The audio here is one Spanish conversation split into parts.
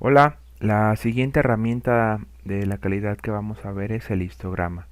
Hola, la siguiente herramienta de la calidad que vamos a ver es el histograma.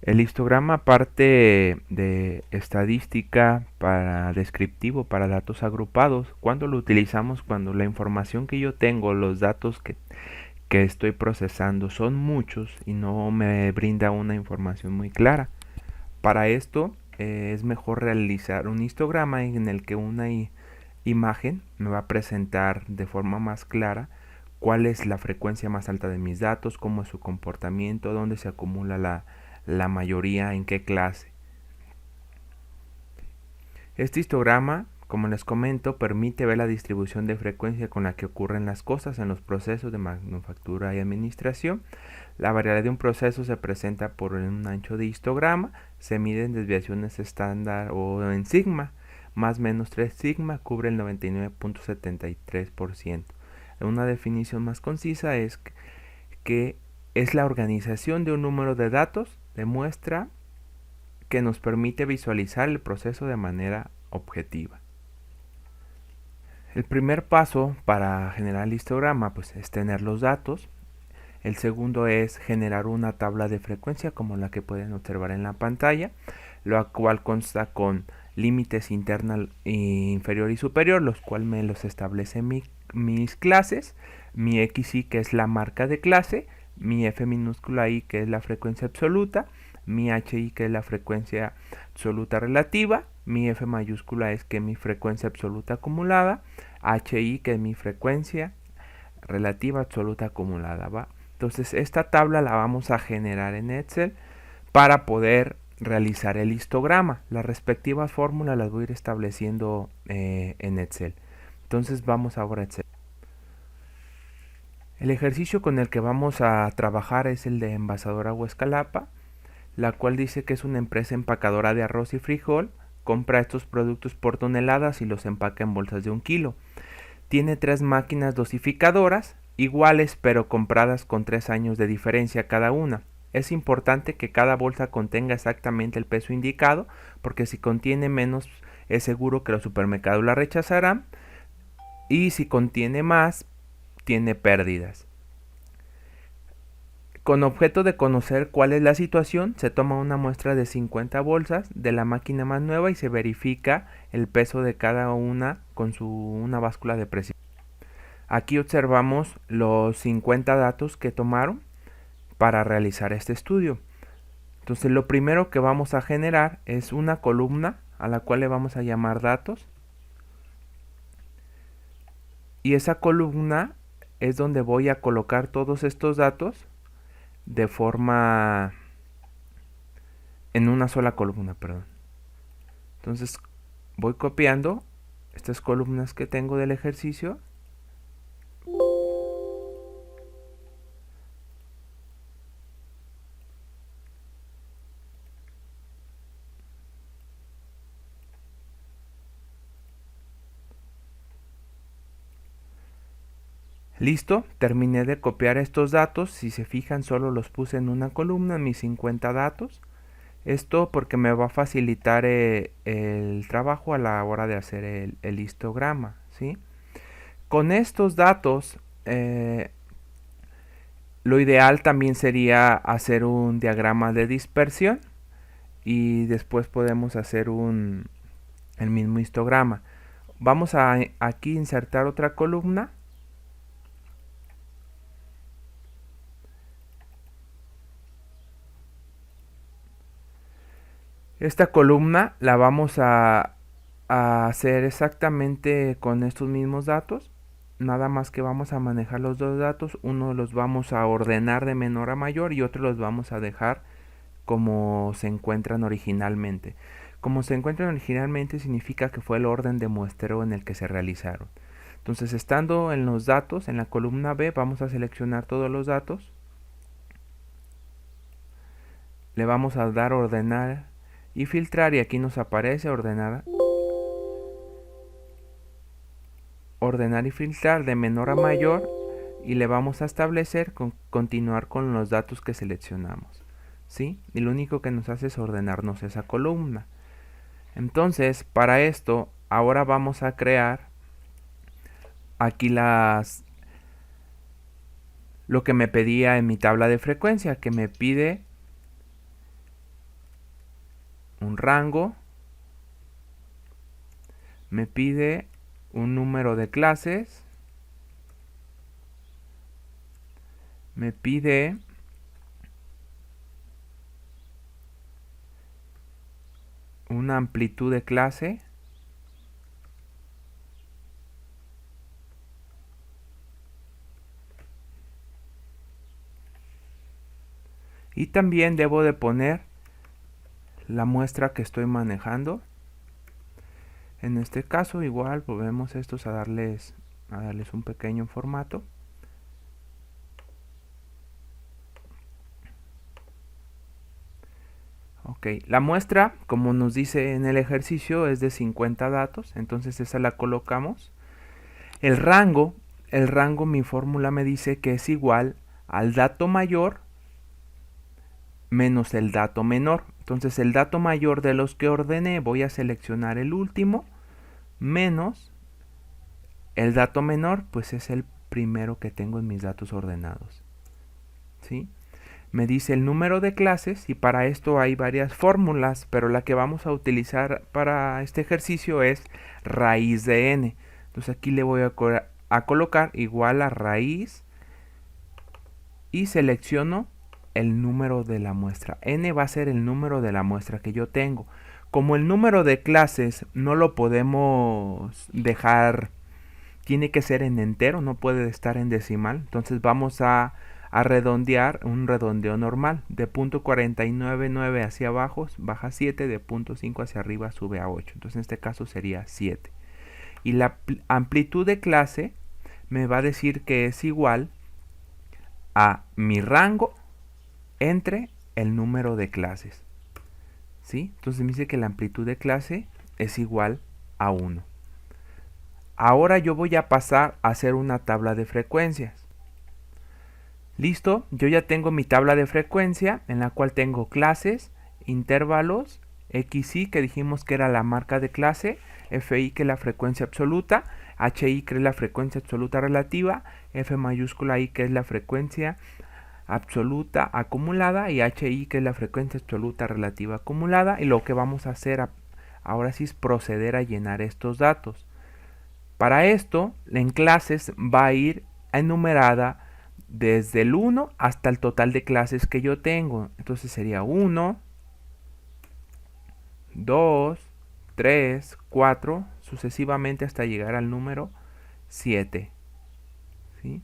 El histograma parte de estadística para descriptivo para datos agrupados. ¿Cuándo lo utilizamos? Cuando la información que yo tengo, los datos que estoy procesando son muchos y no me brinda una información muy clara. Para esto es mejor realizar un histograma en el que una imagen me va a presentar de forma más clara cuál es la frecuencia más alta de mis datos, cómo es su comportamiento, dónde se acumula la mayoría, en qué clase. Este histograma, como les comento, permite ver la distribución de frecuencia con la que ocurren las cosas en los procesos de manufactura y administración. La variabilidad de un proceso se presenta por un ancho de histograma, se mide en desviaciones estándar o en sigma, más menos 3 sigma cubre el 99.73%. Una definición más concisa es que es la organización de un número de datos de muestra que nos permite visualizar el proceso de manera objetiva. El primer paso para generar el histograma pues, es tener los datos. El segundo es generar una tabla de frecuencia como la que pueden observar en la pantalla, lo cual consta con límites interna, inferior y superior, los cuales me los establece mis clases, mi XY que es la marca de clase, mi F minúscula I que es la frecuencia absoluta, mi HI que es la frecuencia absoluta relativa, mi F mayúscula es que es mi frecuencia absoluta acumulada, HI que es mi frecuencia relativa absoluta acumulada, ¿va? Entonces esta tabla la vamos a generar en Excel para poder realizar el histograma. Las respectivas fórmulas las voy a ir estableciendo en Excel. Entonces vamos ahora a Excel. El ejercicio con el que vamos a trabajar es el de Envasadora Huescalapa, la cual dice que es una empresa empacadora de arroz y frijol, compra estos productos por toneladas y los empaca en bolsas de 1 kilo. Tiene 3 máquinas dosificadoras, iguales pero compradas con 3 años de diferencia cada una. Es importante que cada bolsa contenga exactamente el peso indicado, porque si contiene menos es seguro que los supermercados la rechazarán, y si contiene más, tiene pérdidas. Con objeto de conocer cuál es la situación, se toma una muestra de 50 bolsas de la máquina más nueva y se verifica el peso de cada una con una báscula de presión. Aquí observamos los 50 datos que tomaron para realizar este estudio. Entonces lo primero que vamos a generar es una columna a la cual le vamos a llamar datos. Y esa columna es donde voy a colocar todos estos datos de forma en una sola columna, perdón. Entonces voy copiando estas columnas que tengo del ejercicio. Listo, terminé de copiar estos datos. Si se fijan, solo los puse en una columna, mis 50 datos. Esto porque me va a facilitar el trabajo a la hora de hacer el histograma, ¿sí? Con estos datos, lo ideal también sería hacer un diagrama de dispersión y después podemos hacer el mismo histograma. Vamos a aquí insertar otra columna. Esta columna la vamos a hacer exactamente con estos mismos datos. Nada más que vamos a manejar los dos datos. Uno los vamos a ordenar de menor a mayor y otro los vamos a dejar como se encuentran originalmente. Como se encuentran originalmente significa que fue el orden de muestreo en el que se realizaron. Entonces, estando en los datos, en la columna B, vamos a seleccionar todos los datos. Le vamos a dar ordenar y filtrar y aquí nos aparece ordenar y filtrar de menor a mayor y le vamos a establecer continuar con los datos que seleccionamos, ¿sí? Y lo único que nos hace es ordenarnos esa columna. Entonces, para esto, ahora vamos a crear aquí lo que me pedía en mi tabla de frecuencia, que me pide un rango, me pide un número de clases, me pide una amplitud de clase, y también debo de poner la muestra que estoy manejando. En este caso igual volvemos estos a darles un pequeño formato. Ok, la muestra, como nos dice en el ejercicio, es de 50 datos, entonces esa la colocamos. El rango, mi fórmula me dice que es igual al dato mayor menos el dato menor. Entonces el dato mayor de los que ordené, voy a seleccionar el último, menos el dato menor, pues es el primero que tengo en mis datos ordenados. ¿Sí? Me dice el número de clases y para esto hay varias fórmulas, pero la que vamos a utilizar para este ejercicio es raíz de n. Entonces aquí le voy a colocar igual a raíz y selecciono el número de la muestra. N va a ser el número de la muestra que yo tengo. Como el número de clases no lo podemos dejar, tiene que ser en entero, no puede estar en decimal, entonces vamos a redondear un redondeo normal. De punto 49.9 hacia abajo baja 7, de punto 5 hacia arriba sube a 8. Entonces en este caso sería 7. Y la amplitud de clase me va a decir que es igual a mi rango entre el número de clases. ¿Sí? Entonces me dice que la amplitud de clase es igual a 1. Ahora yo voy a pasar a hacer una tabla de frecuencias. Listo, yo ya tengo mi tabla de frecuencia en la cual tengo clases, intervalos, XI que dijimos que era la marca de clase, FI que es la frecuencia absoluta, HI que es la frecuencia absoluta relativa, F mayúscula I que es la frecuencia absoluta acumulada y HI que es la frecuencia absoluta relativa acumulada. Y lo que vamos a hacer ahora sí es proceder a llenar estos datos. Para esto en clases va a ir enumerada desde el 1 hasta el total de clases que yo tengo. Entonces sería 1, 2, 3, 4, sucesivamente hasta llegar al número 7. ¿Sí?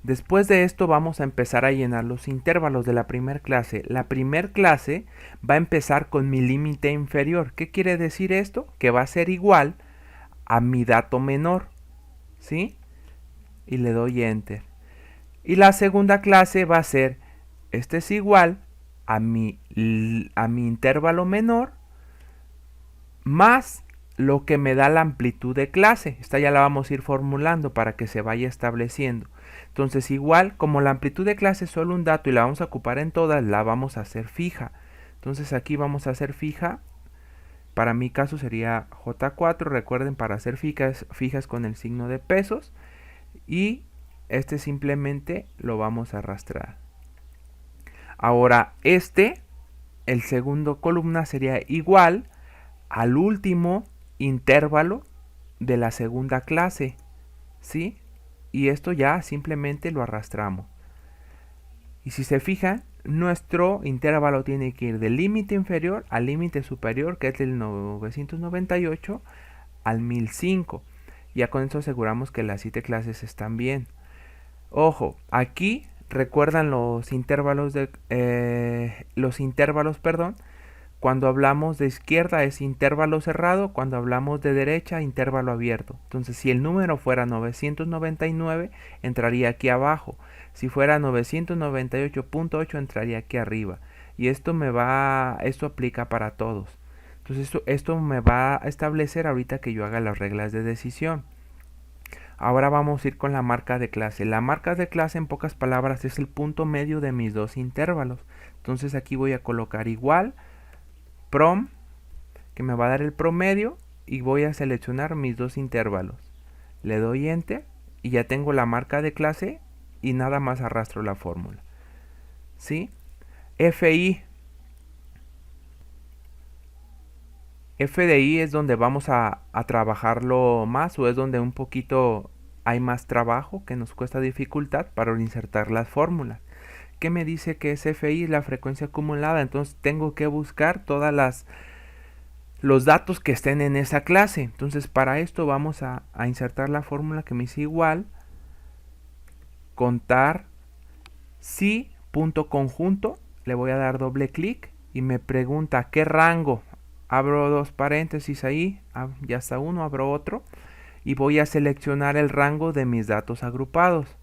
Después de esto vamos a empezar a llenar los intervalos de la primera clase. La primera clase va a empezar con mi límite inferior. ¿Qué quiere decir esto? Que va a ser igual a mi dato menor. ¿Sí? Y le doy enter. Y la segunda clase va a ser, este es igual a mi intervalo menor más lo que me da la amplitud de clase. Esta ya la vamos a ir formulando para que se vaya estableciendo. Entonces igual, como la amplitud de clase es solo un dato y la vamos a ocupar en todas, la vamos a hacer fija. Entonces aquí vamos a hacer fija. Para mi caso sería J4. Recuerden, para hacer fijas con el signo de pesos. Y este simplemente lo vamos a arrastrar. Ahora el segundo columna sería igual al último intervalo de la segunda clase, ¿sí? Y esto ya simplemente lo arrastramos. Y si se fijan, nuestro intervalo tiene que ir del límite inferior al límite superior, que es del 998 al 1005. Ya con eso aseguramos que las 7 clases están bien. Ojo, aquí recuerdan los intervalos cuando hablamos de izquierda es intervalo cerrado, cuando hablamos de derecha intervalo abierto. Entonces si el número fuera 999 entraría aquí abajo, si fuera 998.8 entraría aquí arriba. Y esto aplica para todos. Entonces esto me va a establecer ahorita que yo haga las reglas de decisión. Ahora vamos a ir con la marca de clase. La marca de clase, en pocas palabras, es el punto medio de mis dos intervalos. Entonces aquí voy a colocar igual prom, que me va a dar el promedio, y voy a seleccionar mis dos intervalos. Le doy enter y ya tengo la marca de clase y nada más arrastro la fórmula. ¿Sí? FI. F de I es donde vamos a trabajarlo más, o es donde un poquito hay más trabajo, que nos cuesta dificultad para insertar las fórmulas. ¿Qué me dice que es FI? La frecuencia acumulada. Entonces tengo que buscar todas los datos que estén en esa clase. Entonces para esto vamos a insertar la fórmula que me dice igual contar si punto conjunto. Le voy a dar doble clic y me pregunta qué rango. Abro dos paréntesis ahí, ya está uno, abro otro y voy a seleccionar el rango de mis datos agrupados.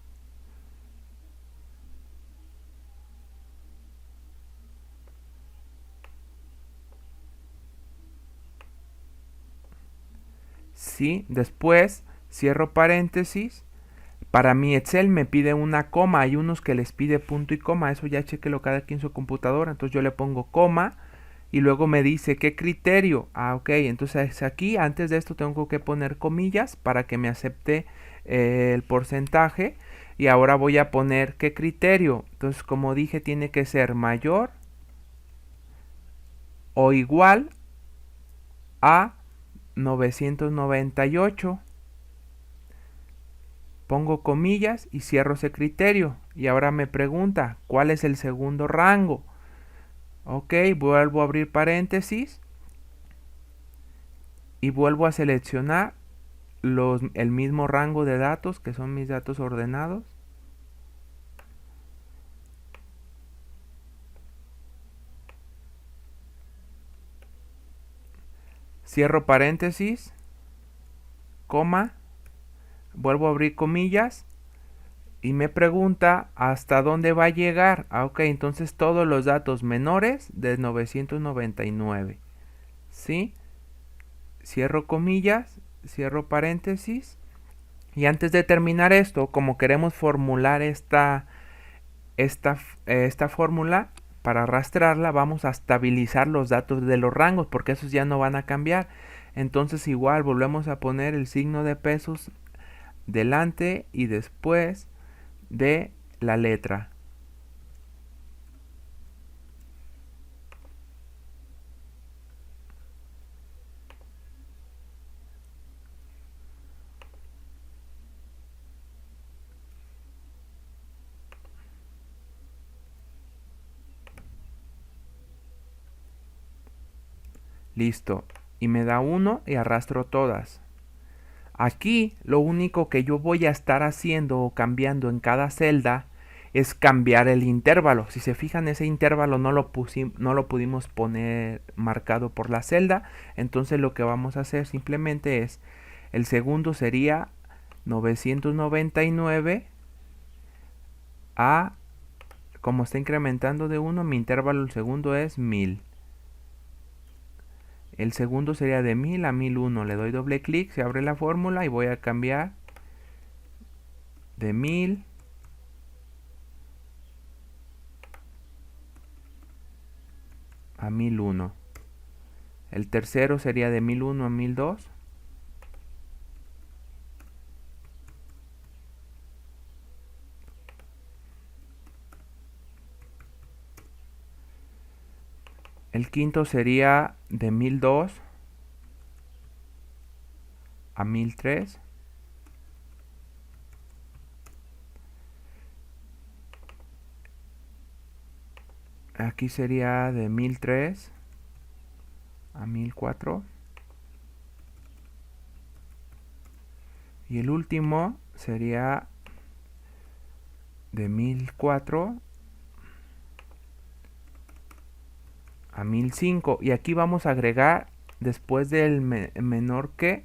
Sí, después cierro paréntesis. Para mi Excel me pide una coma, hay unos que les pide punto y coma, eso ya chequelo cada quien en su computadora, entonces yo le pongo coma y luego me dice qué criterio. Ok, entonces aquí antes de esto tengo que poner comillas para que me acepte el porcentaje, y ahora voy a poner qué criterio. Entonces, como dije, tiene que ser mayor o igual a 998. Pongo comillas y cierro ese criterio. Y ahora me pregunta, ¿cuál es el segundo rango? Ok, vuelvo a abrir paréntesis y vuelvo a seleccionar el mismo rango de datos, que son mis datos ordenados. Cierro paréntesis, coma, vuelvo a abrir comillas y me pregunta hasta dónde va a llegar. Ok, entonces todos los datos menores de 999. ¿Sí? Cierro comillas, cierro paréntesis. Y antes de terminar esto, como queremos formular esta fórmula, para arrastrarla vamos a estabilizar los datos de los rangos, porque esos ya no van a cambiar. Entonces igual volvemos a poner el signo de pesos delante y después de la letra. Listo. Y me da 1 y arrastro todas. Aquí lo único que yo voy a estar haciendo o cambiando en cada celda es cambiar el intervalo. Si se fijan, ese intervalo no lo pudimos poner marcado por la celda. Entonces lo que vamos a hacer simplemente es, el segundo sería 999 a, como está incrementando de 1, mi intervalo el segundo es 1000. El segundo sería de 1000 a 1001. Le doy doble clic, se abre la fórmula y voy a cambiar de 1000 a 1001. El tercero sería de 1001 a 1002. El quinto sería de 1002 a 1003. Aquí sería de 1003 a 1004. Y el último sería de 1004 a 1005. Y aquí vamos a agregar, después del menor que,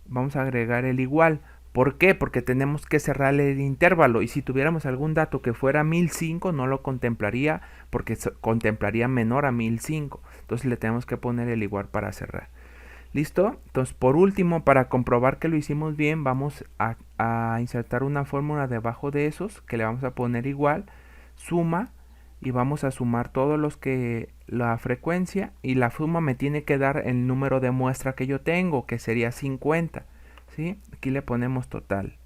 vamos a agregar el igual. ¿Por qué? Porque tenemos que cerrar el intervalo, y si tuviéramos algún dato que fuera 1005 no lo contemplaría, porque contemplaría menor a 1005. Entonces le tenemos que poner el igual para cerrar. ¿Listo? Entonces, por último, para comprobar que lo hicimos bien, vamos a insertar una fórmula debajo de esos, que le vamos a poner igual, suma, y vamos a sumar todos los que, la frecuencia, y la suma me tiene que dar el número de muestra que yo tengo, que sería 50. ¿Sí? Aquí le ponemos total.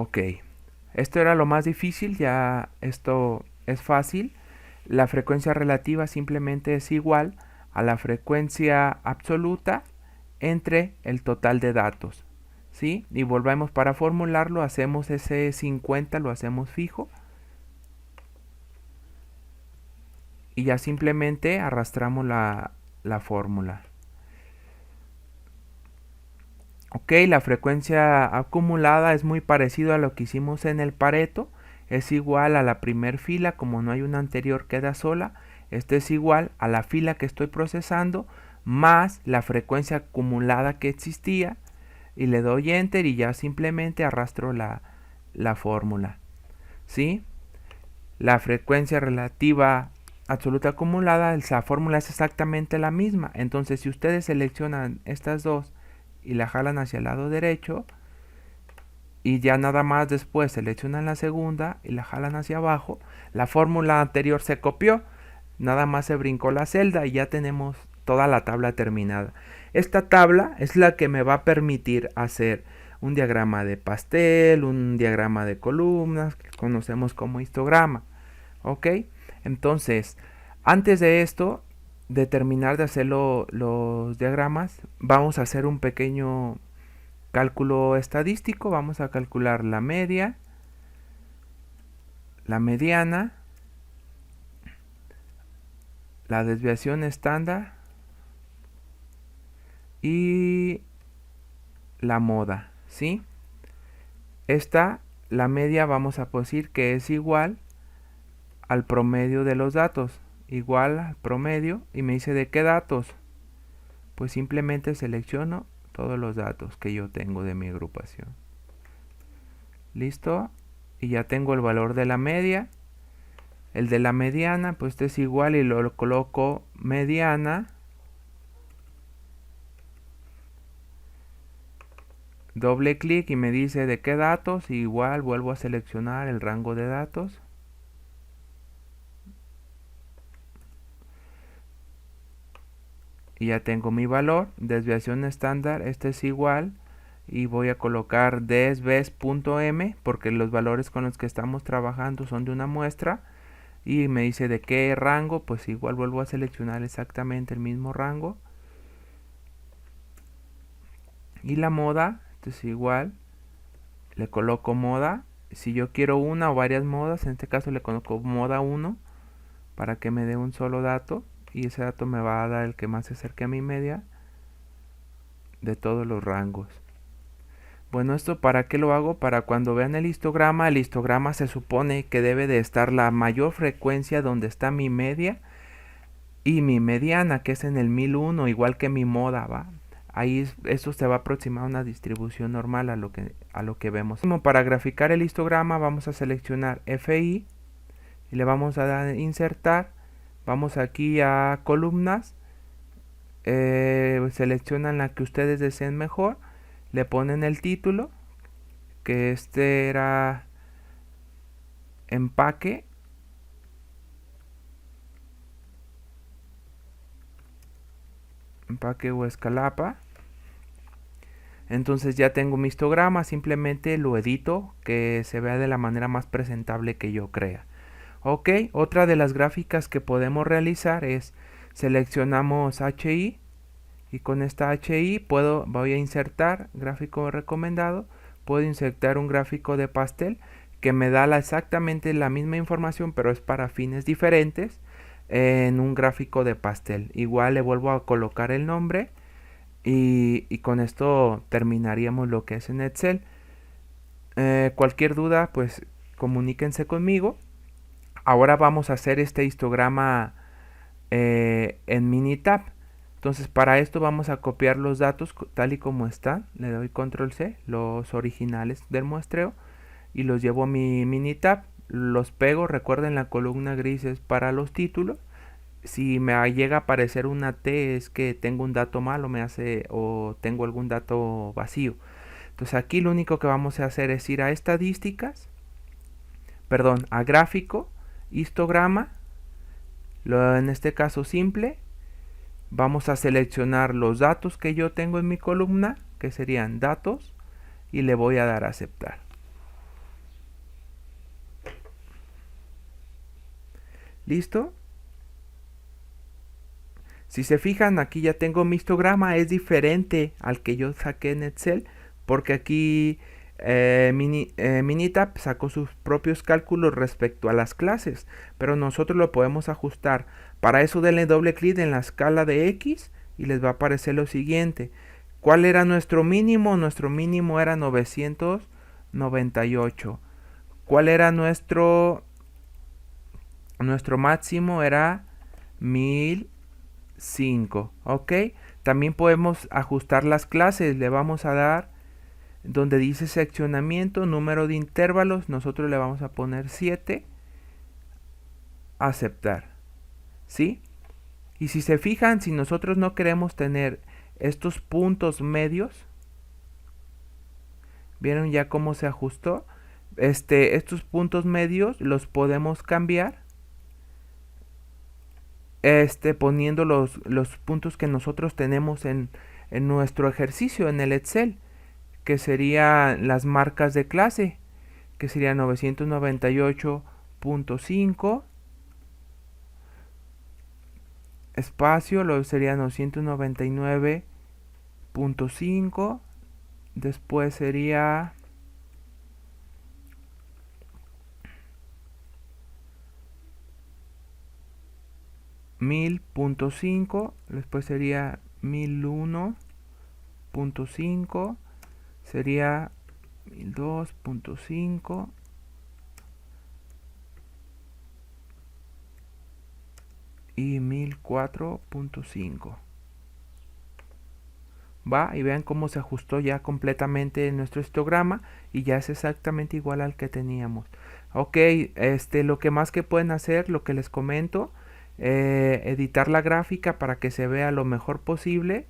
Ok, esto era lo más difícil, ya esto es fácil. La frecuencia relativa simplemente es igual a la frecuencia absoluta entre el total de datos, ¿sí? Y volvemos para formularlo, hacemos ese 50, lo hacemos fijo. Y ya simplemente arrastramos la fórmula. Ok, la frecuencia acumulada es muy parecido a lo que hicimos en el Pareto. Es igual a la primer fila, como no hay una anterior queda sola. Este es igual a la fila que estoy procesando más la frecuencia acumulada que existía. Y le doy enter y ya simplemente arrastro la fórmula. ¿Sí? La frecuencia relativa absoluta acumulada, esa fórmula es exactamente la misma. Entonces, si ustedes seleccionan estas dos y la jalan hacia el lado derecho, y ya nada más después seleccionan la segunda y la jalan hacia abajo, la fórmula anterior se copió, nada más se brincó la celda y ya tenemos toda la tabla terminada. Esta tabla es la que me va a permitir hacer un diagrama de pastel, un diagrama de columnas, que conocemos como histograma. ¿Ok? Entonces, antes de esto, de terminar de hacer los diagramas, vamos a hacer un pequeño cálculo estadístico. Vamos a calcular la media, la mediana, la desviación estándar y la moda, ¿sí? Esta, la media, vamos a decir que es igual al promedio de los datos, igual al promedio, y me dice de qué datos. Pues simplemente selecciono todos los datos que yo tengo de mi agrupación. Listo, y ya tengo el valor de la media. El de la mediana, pues este es igual y lo coloco mediana. Doble clic y me dice de qué datos, y igual vuelvo a seleccionar el rango de datos. Y ya tengo mi valor. Desviación estándar, este es igual, y voy a colocar desves.m porque los valores con los que estamos trabajando son de una muestra. Y me dice de qué rango, pues igual vuelvo a seleccionar exactamente el mismo rango. Y la moda, esto es igual, le coloco moda. Si yo quiero una o varias modas, en este caso le coloco moda 1 para que me dé un solo dato, y ese dato me va a dar el que más se acerque a mi media de todos los rangos. Bueno, ¿esto para qué lo hago? Para cuando vean el histograma se supone que debe de estar la mayor frecuencia donde está mi media y mi mediana, que es en el 1001, igual que mi moda, ¿va? Ahí esto se va a aproximar a una distribución normal a lo que vemos. Como para graficar el histograma vamos a seleccionar FI y le vamos a dar insertar. Vamos aquí a columnas, seleccionan la que ustedes deseen mejor, le ponen el título, que este era empaque, o escalapa. Entonces ya tengo mi histograma, simplemente lo edito que se vea de la manera más presentable que yo crea. Ok, otra de las gráficas que podemos realizar es seleccionamos HI y con esta HI voy a insertar gráfico recomendado. Puedo insertar un gráfico de pastel que me da exactamente la misma información, pero es para fines diferentes en un gráfico de pastel. Igual le vuelvo a colocar el nombre y con esto terminaríamos lo que es en Excel. Cualquier duda, pues comuníquense conmigo. Ahora vamos a hacer este histograma en Minitab. Entonces para esto vamos a copiar los datos tal y como están. Le doy control C, los originales del muestreo, y los llevo a mi Minitab. Los pego, recuerden la columna gris es para los títulos. Si me llega a aparecer una T es que tengo un dato malo, o tengo algún dato vacío. Entonces aquí lo único que vamos a hacer es ir a estadísticas, perdón, a gráfico, histograma, en este caso simple. Vamos a seleccionar los datos que yo tengo en mi columna, que serían datos, y le voy a dar a aceptar. ¿Listo? Si se fijan, aquí ya tengo mi histograma, es diferente al que yo saqué en Excel, porque aquí Minitab sacó sus propios cálculos respecto a las clases, pero nosotros lo podemos ajustar. Para eso denle doble clic en la escala de X y les va a aparecer lo siguiente. ¿Cuál era nuestro mínimo? Nuestro mínimo era 998. ¿Cuál era nuestro máximo? Era 1005, ¿ok? También podemos ajustar las clases. Le vamos a dar donde dice seccionamiento, número de intervalos, nosotros le vamos a poner 7, aceptar, ¿sí? Y si se fijan, si nosotros no queremos tener estos puntos medios, ¿vieron ya cómo se ajustó? Estos puntos medios los podemos cambiar poniendo los puntos que nosotros tenemos en nuestro ejercicio en el Excel, que serían las marcas de clase, que sería 998.5 espacio, luego sería 999.5, después sería 1000.5, después sería 1001.5, sería 1002.5 y 1004.5. Va, y vean cómo se ajustó ya completamente nuestro histograma y ya es exactamente igual al que teníamos. Ok, lo que más que pueden hacer, lo que les comento, editar la gráfica para que se vea lo mejor posible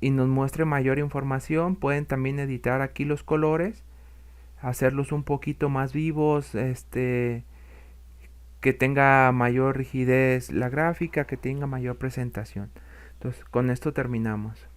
y nos muestre mayor información. Pueden también editar aquí los colores, hacerlos un poquito más vivos, que tenga mayor rigidez la gráfica, que tenga mayor presentación. Entonces, con esto terminamos.